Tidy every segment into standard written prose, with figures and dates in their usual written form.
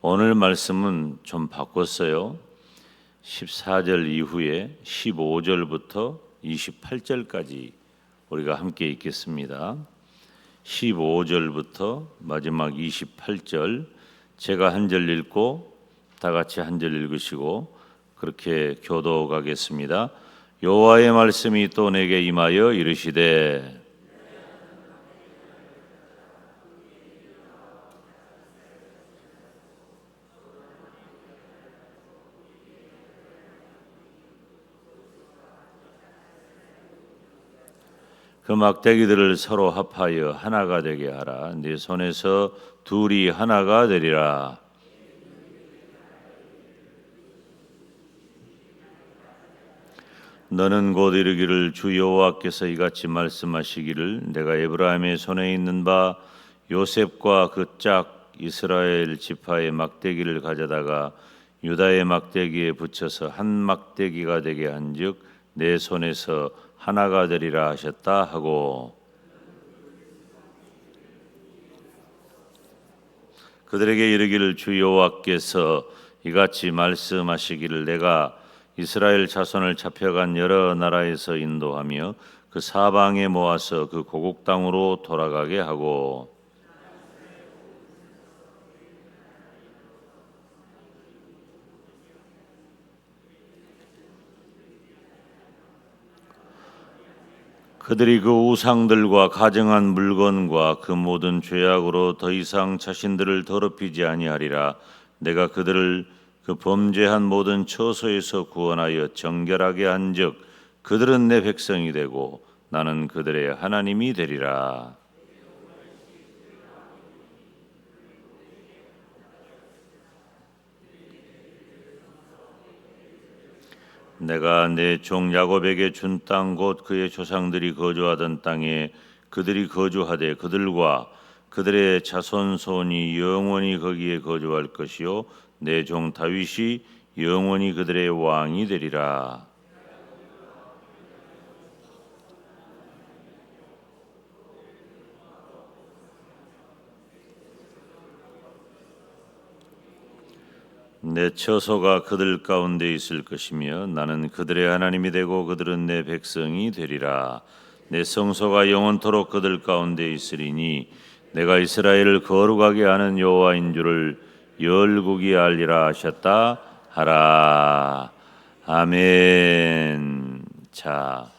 오늘 말씀은 좀 바꿨어요. 14절 이후에 15절부터 28절까지 우리가 함께 읽겠습니다. 15절부터 마지막 28절 제가 한 절 읽고 다 같이 한 절 읽으시고 그렇게 교도가겠습니다. 여호와의 말씀이 또 내게 임하여 이르시되 그 막대기들을 서로 합하여 하나가 되게 하라. 네 손에서 둘이 하나가 되리라. 너는 곧 이르기를 주 여호와께서 이같이 말씀하시기를 내가 에브라임의 손에 있는 바 요셉과 그 짝 이스라엘 지파의 막대기를 가져다가 유다의 막대기에 붙여서 한 막대기가 되게 한즉 내 손에서 하나가 되리라 하셨다 하고 그들에게 이르기를 주 여호와께서 이같이 말씀하시기를 내가 이스라엘 자손을 잡혀간 여러 나라에서 인도하며 그 사방에 모아서 그 고국 땅으로 돌아가게 하고 그들이 그 우상들과 가증한 물건과 그 모든 죄악으로 더 이상 자신들을 더럽히지 아니하리라. 내가 그들을 그 범죄한 모든 처소에서 구원하여 정결하게 한즉 그들은 내 백성이 되고 나는 그들의 하나님이 되리라. 내가 내 종 야곱에게 준 땅 곧 그의 조상들이 거주하던 땅에 그들이 거주하되 그들과 그들의 자손손이 영원히 거기에 거주할 것이요 내 종 다윗이 영원히 그들의 왕이 되리라. 내 처소가 그들 가운데 있을 것이며 나는 그들의 하나님이 되고 그들은 내 백성이 되리라. 내 성소가 영원토록 그들 가운데 있으리니 내가 이스라엘을 거룩하게 하는 여호와인 줄을 열국이 알리라 하셨다 하라. 아멘. 자,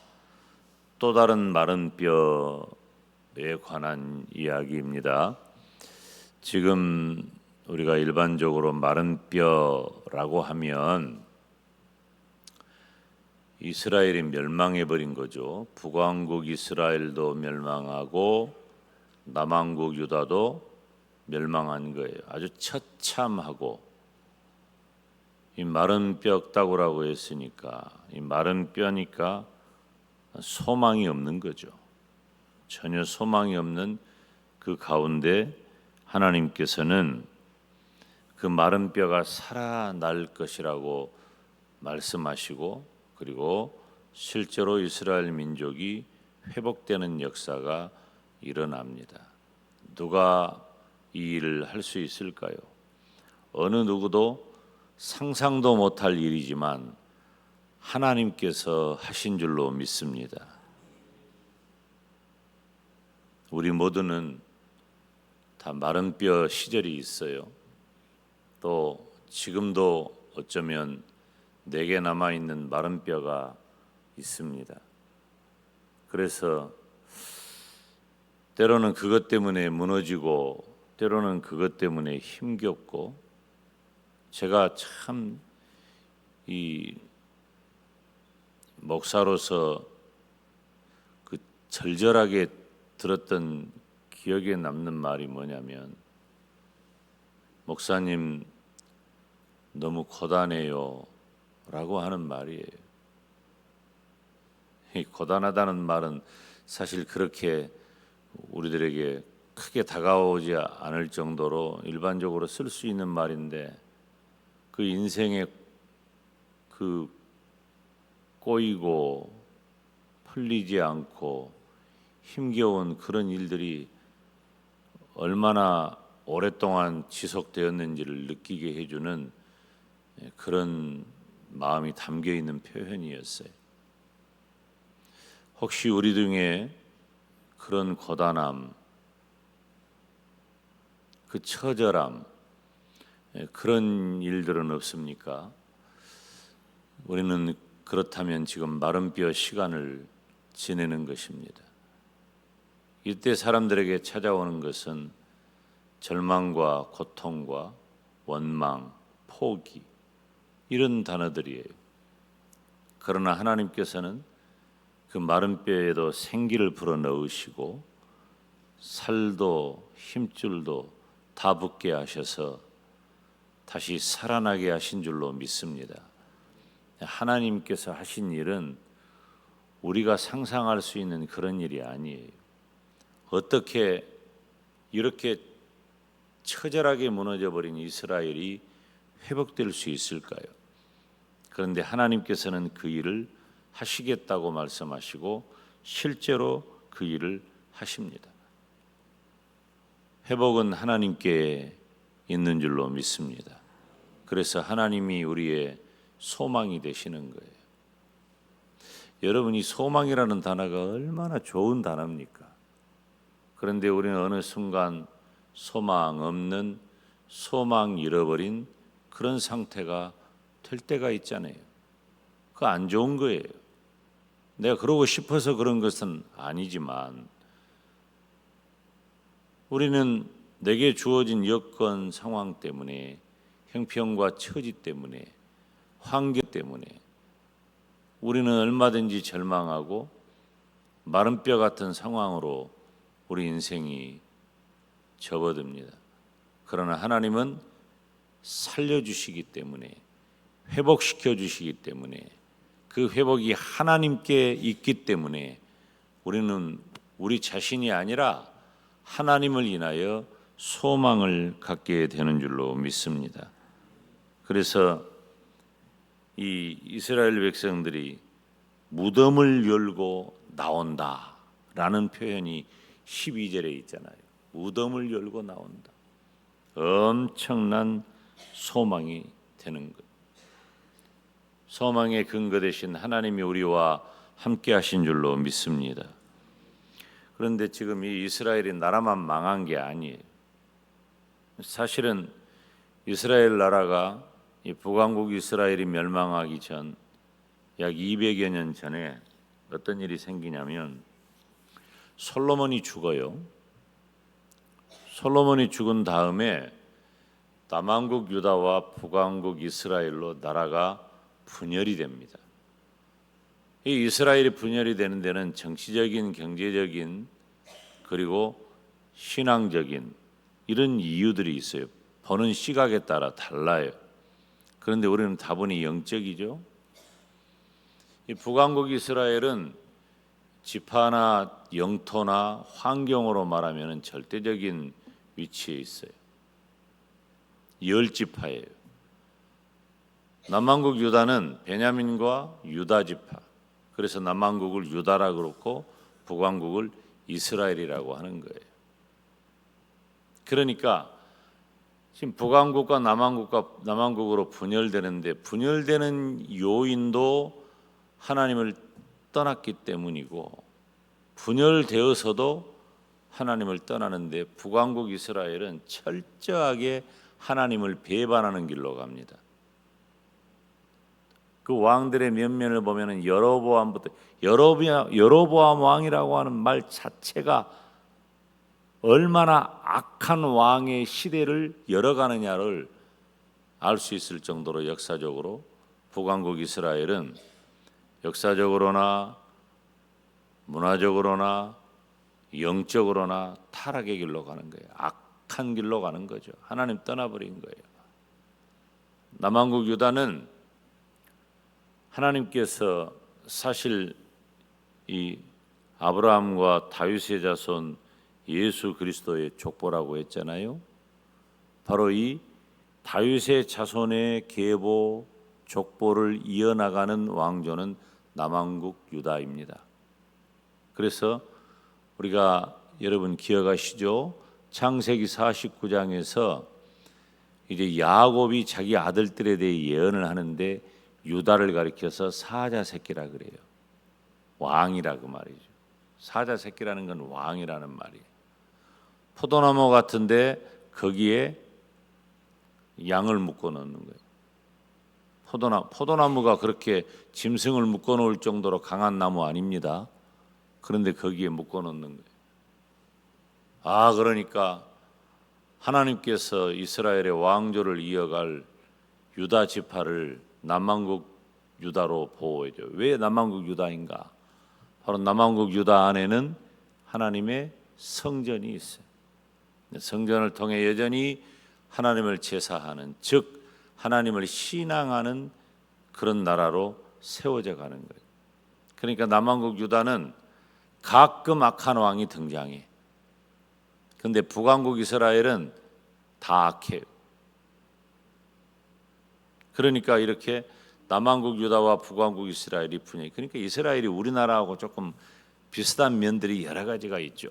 또 다른 마른 뼈에 관한 이야기입니다. 지금 우리가 일반적으로 마른 뼈라고 하면 이스라엘이 멸망해 버린 거죠. 북왕국 이스라엘도 멸망하고 남왕국 유다도 멸망한 거예요. 아주 처참하고 이 마른 뼈 따구라고 했으니까 이 마른 뼈니까 소망이 없는 거죠. 전혀 소망이 없는 그 가운데 하나님께서는 그 마른 뼈가 살아날 것이라고 말씀하시고 그리고 실제로 이스라엘 민족이 회복되는 역사가 일어납니다. 누가 이 일을 할 수 있을까요? 어느 누구도 상상도 못할 일이지만 하나님께서 하신 줄로 믿습니다. 우리 모두는 다 마른 뼈 시절이 있어요. 또 지금도 어쩌면 내게 남아있는 마른 뼈가 있습니다. 그래서 때로는 그것 때문에 무너지고 때로는 그것 때문에 힘겹고 제가 참 이 목사로서 그 절절하게 들었던 기억에 남는 말이 뭐냐면 목사님 너무 고단해요 라고 하는 말이에요. 이 고단하다는 말은 사실 그렇게 우리들에게 크게 다가오지 않을 정도로 일반적으로 쓸 수 있는 말인데 그 인생에 그 꼬이고 풀리지 않고 힘겨운 그런 일들이 얼마나 오랫동안 지속되었는지를 느끼게 해주는 그런 마음이 담겨 있는 표현이었어요. 혹시 우리 중에 그런 고단함, 그 처절함, 그런 일들은 없습니까? 우리는 그렇다면 지금 마른 뼈 시간을 지내는 것입니다. 이때 사람들에게 찾아오는 것은 절망과 고통과 원망, 포기 이런 단어들이에요. 그러나 하나님께서는 그 마른 뼈에도 생기를 불어넣으시고 살도 힘줄도 다 붙게 하셔서 다시 살아나게 하신 줄로 믿습니다. 하나님께서 하신 일은 우리가 상상할 수 있는 그런 일이 아니에요. 어떻게 이렇게 처절하게 무너져버린 이스라엘이 회복될 수 있을까요? 그런데 하나님께서는 그 일을 하시겠다고 말씀하시고 실제로 그 일을 하십니다. 회복은 하나님께 있는 줄로 믿습니다. 그래서 하나님이 우리의 소망이 되시는 거예요. 여러분, 이 소망이라는 단어가 얼마나 좋은 단어입니까? 그런데 우리는 어느 순간 소망 없는, 소망 잃어버린 그런 상태가 될 때가 있잖아요. 그거 안 좋은 거예요. 내가 그러고 싶어서 그런 것은 아니지만 우리는 내게 주어진 여건 상황 때문에, 형편과 처지 때문에, 환경 때문에 우리는 얼마든지 절망하고 마른 뼈 같은 상황으로 우리 인생이 접어듭니다. 그러나 하나님은 살려주시기 때문에, 회복시켜 주시기 때문에, 그 회복이 하나님께 있기 때문에 우리는 우리 자신이 아니라 하나님을 인하여 소망을 갖게 되는 줄로 믿습니다. 그래서 이 이스라엘 백성들이 무덤을 열고 나온다라는 표현이 12절에 있잖아요. 무덤을 열고 나온다. 엄청난 소망이 되는 것. 소망의 근거 되신 하나님이 우리와 함께 하신 줄로 믿습니다. 그런데 지금 이 이스라엘이 나라만 망한 게 아니에요. 사실은 이스라엘 나라가 이 북왕국 이스라엘이 멸망하기 전 약 200여 년 전에 어떤 일이 생기냐면 솔로몬이 죽어요. 솔로몬이 죽은 다음에 남왕국 유다와 북왕국 이스라엘로 나라가 분열이 됩니다. 이 이스라엘이 분열이 되는 데는 정치적인, 경제적인 그리고 신앙적인 이런 이유들이 있어요. 보는 시각에 따라 달라요. 그런데 우리는 다분히 영적이죠. 이 북왕국 이스라엘은 지파나 영토나 환경으로 말하면 절대적인 위치에 있어요. 10지파예요. 남왕국 유다는 베냐민과 유다 지파. 그래서 남왕국을 유다라 그렇고 북왕국을 이스라엘이라고 하는 거예요. 그러니까 지금 북왕국과 남왕국으로 분열되는데 분열되는 요인도 하나님을 떠났기 때문이고 분열되어서도 하나님을 떠나는데 북왕국 이스라엘은 철저하게 하나님을 배반하는 길로 갑니다. 그 왕들의 면면을 보면은 여로보암부터 여로보암 왕이라고 하는 말 자체가 얼마나 악한 왕의 시대를 열어가느냐를 알 수 있을 정도로 역사적으로 북왕국 이스라엘은 역사적으로나 문화적으로나 영적으로나 타락의 길로 가는 거예요. 악한 길로 가는 거죠. 하나님 떠나버린 거예요. 남왕국 유다는 하나님께서 사실 이 아브라함과 다윗의 자손 예수 그리스도의 족보라고 했잖아요. 바로 이 다윗의 자손의 계보 족보를 이어나가는 왕조는 남왕국 유다입니다. 그래서 우리가 여러분 기억하시죠? 창세기 49장에서 이제 야곱이 자기 아들들에 대해 예언을 하는데 유다를 가리켜서 사자 새끼라 그래요. 왕이라고 말이죠. 사자 새끼라는 건 왕이라는 말이에요. 포도나무 같은데 거기에 양을 묶어 놓는 거예요. 포도나무가 그렇게 짐승을 묶어 놓을 정도로 강한 나무 아닙니다. 그런데 거기에 묶어 놓는 거예요. 그러니까 하나님께서 이스라엘의 왕조를 이어갈 유다 지파를 남왕국 유다로 보호해줘요. 왜 남왕국 유다인가? 바로 남왕국 유다 안에는 하나님의 성전이 있어요. 성전을 통해 여전히 하나님을 제사하는, 즉 하나님을 신앙하는 그런 나라로 세워져 가는 거예요. 그러니까 남왕국 유다는 가끔 악한 왕이 등장해. 그런데 북왕국 이스라엘은 다 악해요. 그러니까 이렇게 남왕국 유다와 북왕국 이스라엘이 분열. 그러니까 이스라엘이 우리나라하고 조금 비슷한 면들이 여러 가지가 있죠.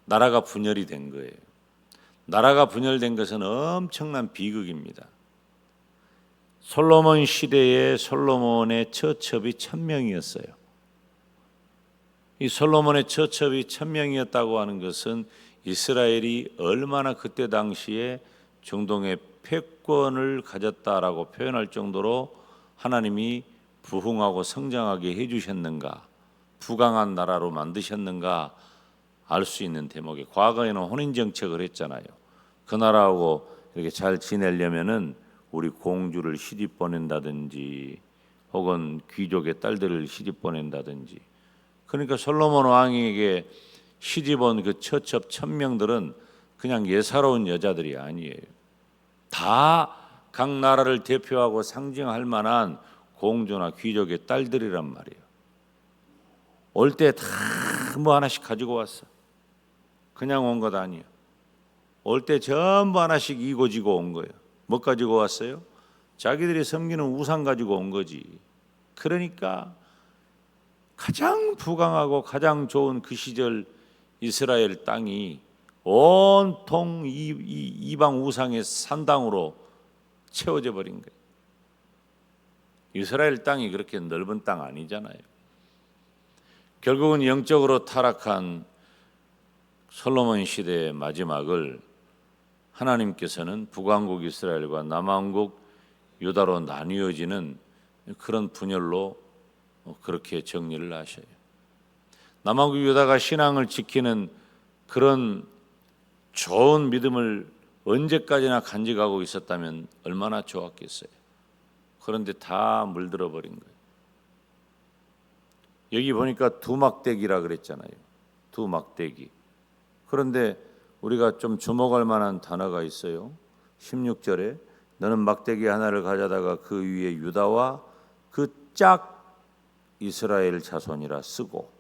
나라가 분열이 된 거예요. 나라가 분열된 것은 엄청난 비극입니다. 솔로몬 시대에 솔로몬의 처첩이 1000명이었어요. 이 솔로몬의 처첩이 1000명이었다고 하는 것은 이스라엘이 얼마나 그때 당시에 중동의 패권을 가졌다라고 표현할 정도로 하나님이 부흥하고 성장하게 해주셨는가, 부강한 나라로 만드셨는가 알 수 있는 대목에, 과거에는 혼인정책을 했잖아요. 그 나라하고 이렇게 잘 지내려면은 우리 공주를 시집 보낸다든지 혹은 귀족의 딸들을 시집 보낸다든지. 그러니까 솔로몬 왕에게 시집 온 그 처첩 1000명들은 그냥 예사로운 여자들이 아니에요. 다 각 나라를 대표하고 상징할 만한 공주나 귀족의 딸들이란 말이에요. 올 때 다 뭐 하나씩 가지고 왔어. 그냥 온 것 아니에요. 올 때 전부 하나씩 이고지고 온 거예요. 뭐 가지고 왔어요? 자기들이 섬기는 우상 가지고 온 거지. 그러니까 가장 부강하고 가장 좋은 그 시절 이스라엘 땅이 온통 이방 우상의 산당으로 채워져 버린 거예요. 이스라엘 땅이 그렇게 넓은 땅 아니잖아요. 결국은 영적으로 타락한 솔로몬 시대의 마지막을 하나님께서는 북왕국 이스라엘과 남왕국 유다로 나뉘어지는 그런 분열로 그렇게 정리를 하셔요. 남왕국 유다가 신앙을 지키는 그런 좋은 믿음을 언제까지나 간직하고 있었다면 얼마나 좋았겠어요. 그런데 다 물들어 버린 거예요. 여기 보니까 두막대기라 그랬잖아요. 두막대기. 그런데 우리가 좀 주목할 만한 단어가 있어요. 16절에 너는 막대기 하나를 가져다가 그 위에 유다와 그 짝 이스라엘 자손이라 쓰고,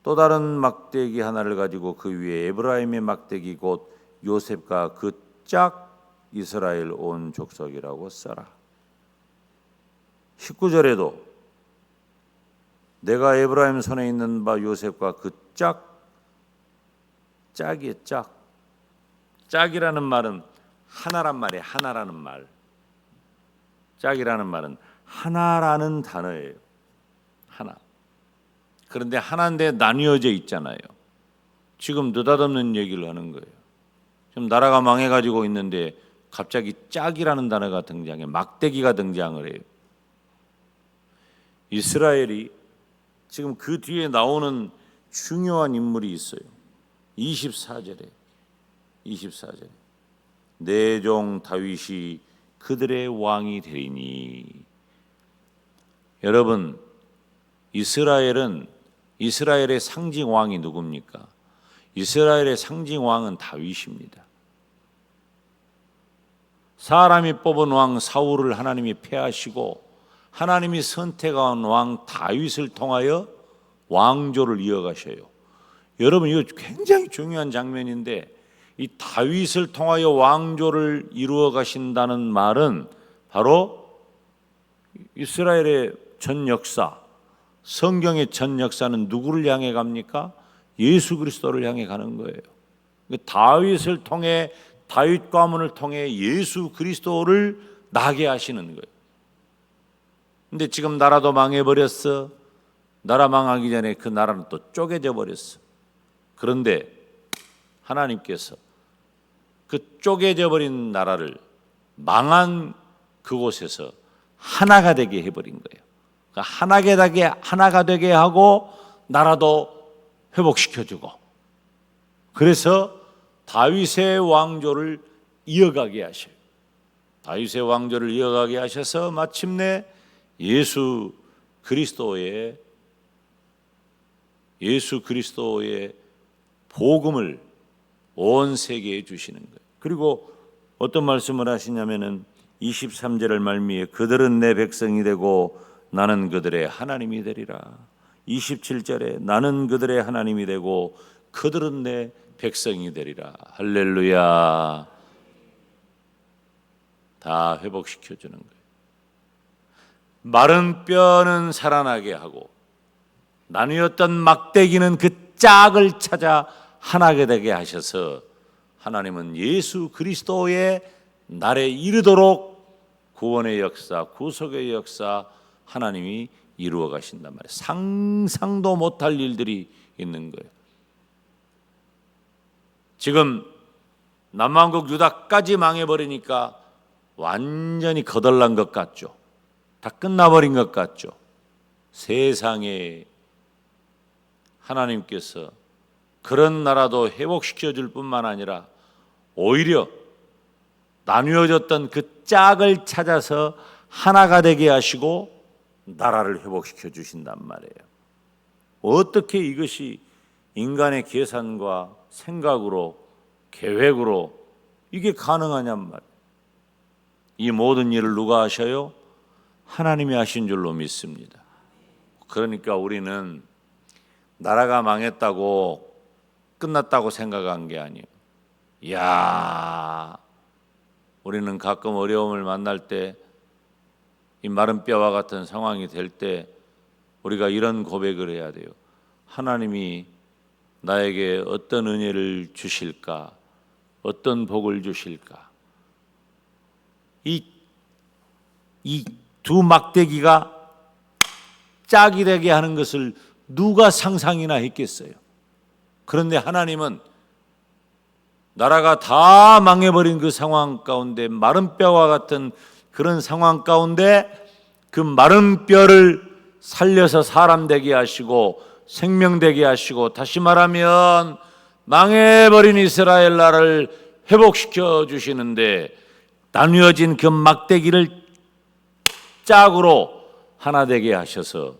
또 다른 막대기 하나를 가지고 그 위에 에브라임의 막대기 곧 요셉과 그 짝 이스라엘 온 족속이라고 써라. 19절에도 내가 에브라임 손에 있는 바 요셉과 그 짝이의 짝. 짝이라는 말은 하나란 말이에요. 하나라는 말. 짝이라는 말은 하나라는 단어예요. 하나. 그런데 하나인데 나뉘어져 있잖아요. 지금 느닷없는 얘기를 하는 거예요. 지금 나라가 망해가지고 있는데 갑자기 짝이라는 단어가 등장해. 막대기가 등장을 해요. 이스라엘이 지금 그 뒤에 나오는 중요한 인물이 있어요. 24절에 내 종 다윗이 그들의 왕이 되리니. 여러분, 이스라엘의 상징 왕이 누굽니까? 이스라엘의 상징 왕은 다윗입니다. 사람이 뽑은 왕 사울을 하나님이 패하시고 하나님이 선택한 왕 다윗을 통하여 왕조를 이어가셔요. 여러분, 이거 굉장히 중요한 장면인데, 이 다윗을 통하여 왕조를 이루어 가신다는 말은 바로 이스라엘의 전 역사, 성경의 전 역사는 누구를 향해 갑니까? 예수 그리스도를 향해 가는 거예요. 다윗을 통해, 다윗 가문을 통해 예수 그리스도를 나게 하시는 거예요. 근데 지금 나라도 망해버렸어. 나라 망하기 전에 그 나라는 또 쪼개져 버렸어. 그런데 하나님께서 그 쪼개져 버린 나라를 망한 그곳에서 하나가 되게 해버린 거예요. 하나가 되게 하고 나라도 회복시켜주고, 그래서 다윗의 왕조를 이어가게 하셔요. 다윗의 왕조를 이어가게 하셔서 마침내 예수 그리스도의 복음을 온 세계에 주시는 거예요. 그리고 어떤 말씀을 하시냐면은 23절을 말미에 그들은 내 백성이 되고 나는 그들의 하나님이 되리라. 27절에 나는 그들의 하나님이 되고 그들은 내 백성이 되리라. 할렐루야. 다 회복시켜 주는 거예요. 마른 뼈는 살아나게 하고 나누었던 막대기는 그 짝을 찾아 하나가 되게 하셔서 하나님은 예수 그리스도의 날에 이르도록 구원의 역사, 구속의 역사 하나님이 이루어 가신단 말이에요. 상상도 못할 일들이 있는 거예요. 지금 남왕국 유다까지 망해버리니까 완전히 거덜난 것 같죠. 다 끝나버린 것 같죠. 세상에 하나님께서 그런 나라도 회복시켜 줄 뿐만 아니라 오히려 나뉘어졌던 그 짝을 찾아서 하나가 되게 하시고 나라를 회복시켜 주신단 말이에요. 어떻게 이것이 인간의 계산과 생각으로, 계획으로 이게 가능하냔 말이에요. 이 모든 일을 누가 하셔요? 하나님이 하신 줄로 믿습니다. 그러니까 우리는 나라가 망했다고 끝났다고 생각한 게 아니에요. 이야, 우리는 가끔 어려움을 만날 때, 이 마른 뼈와 같은 상황이 될 때 우리가 이런 고백을 해야 돼요. 하나님이 나에게 어떤 은혜를 주실까? 어떤 복을 주실까? 이 두 막대기가 짝이 되게 하는 것을 누가 상상이나 했겠어요? 그런데 하나님은 나라가 다 망해버린 그 상황 가운데, 마른 뼈와 같은 그런 상황 가운데 그 마른 뼈를 살려서 사람 되게 하시고 생명 되게 하시고, 다시 말하면 망해버린 이스라엘 나라를 회복시켜 주시는데 나뉘어진 그 막대기를 짝으로 하나 되게 하셔서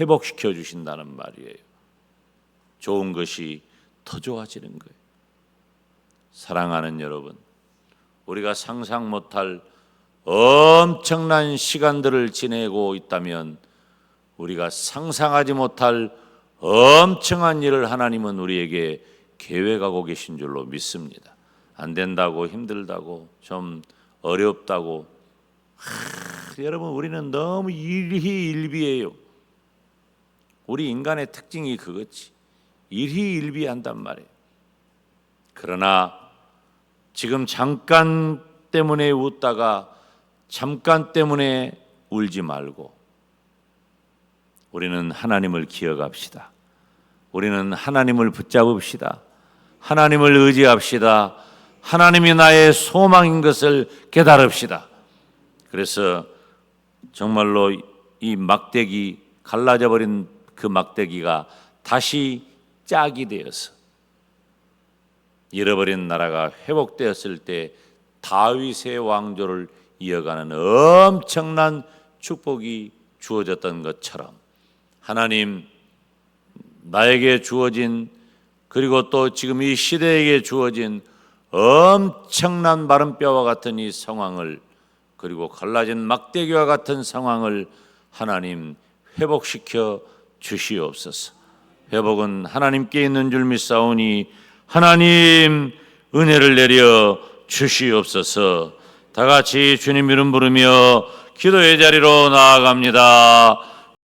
회복시켜 주신다는 말이에요. 좋은 것이 더 좋아지는 거예요. 사랑하는 여러분, 우리가 상상 못할 엄청난 시간들을 지내고 있다면 우리가 상상하지 못할 엄청난 일을 하나님은 우리에게 계획하고 계신 줄로 믿습니다. 안 된다고, 힘들다고, 좀 어렵다고, 여러분, 우리는 너무 일희일비해요. 우리 인간의 특징이 그거지. 일희일비한단 말이에요. 그러나 지금 잠깐 때문에 웃다가 잠깐 때문에 울지 말고 우리는 하나님을 기억합시다. 우리는 하나님을 붙잡읍시다. 하나님을 의지합시다. 하나님이 나의 소망인 것을 깨달읍시다. 그래서 정말로 이 막대기, 갈라져 버린 그 막대기가 다시 짝이 되어서 잃어버린 나라가 회복되었을 때 다윗의 왕조를 이어가는 엄청난 축복이 주어졌던 것처럼 하나님, 나에게 주어진, 그리고 또 지금 이 시대에게 주어진 엄청난 마른 뼈와 같은 이 상황을, 그리고 갈라진 막대기와 같은 상황을 하나님 회복시켜 주시옵소서. 회복은 하나님께 있는 줄 믿사오니 하나님 은혜를 내려 주시옵소서. 다 같이 주님 이름 부르며 기도의 자리로 나아갑니다.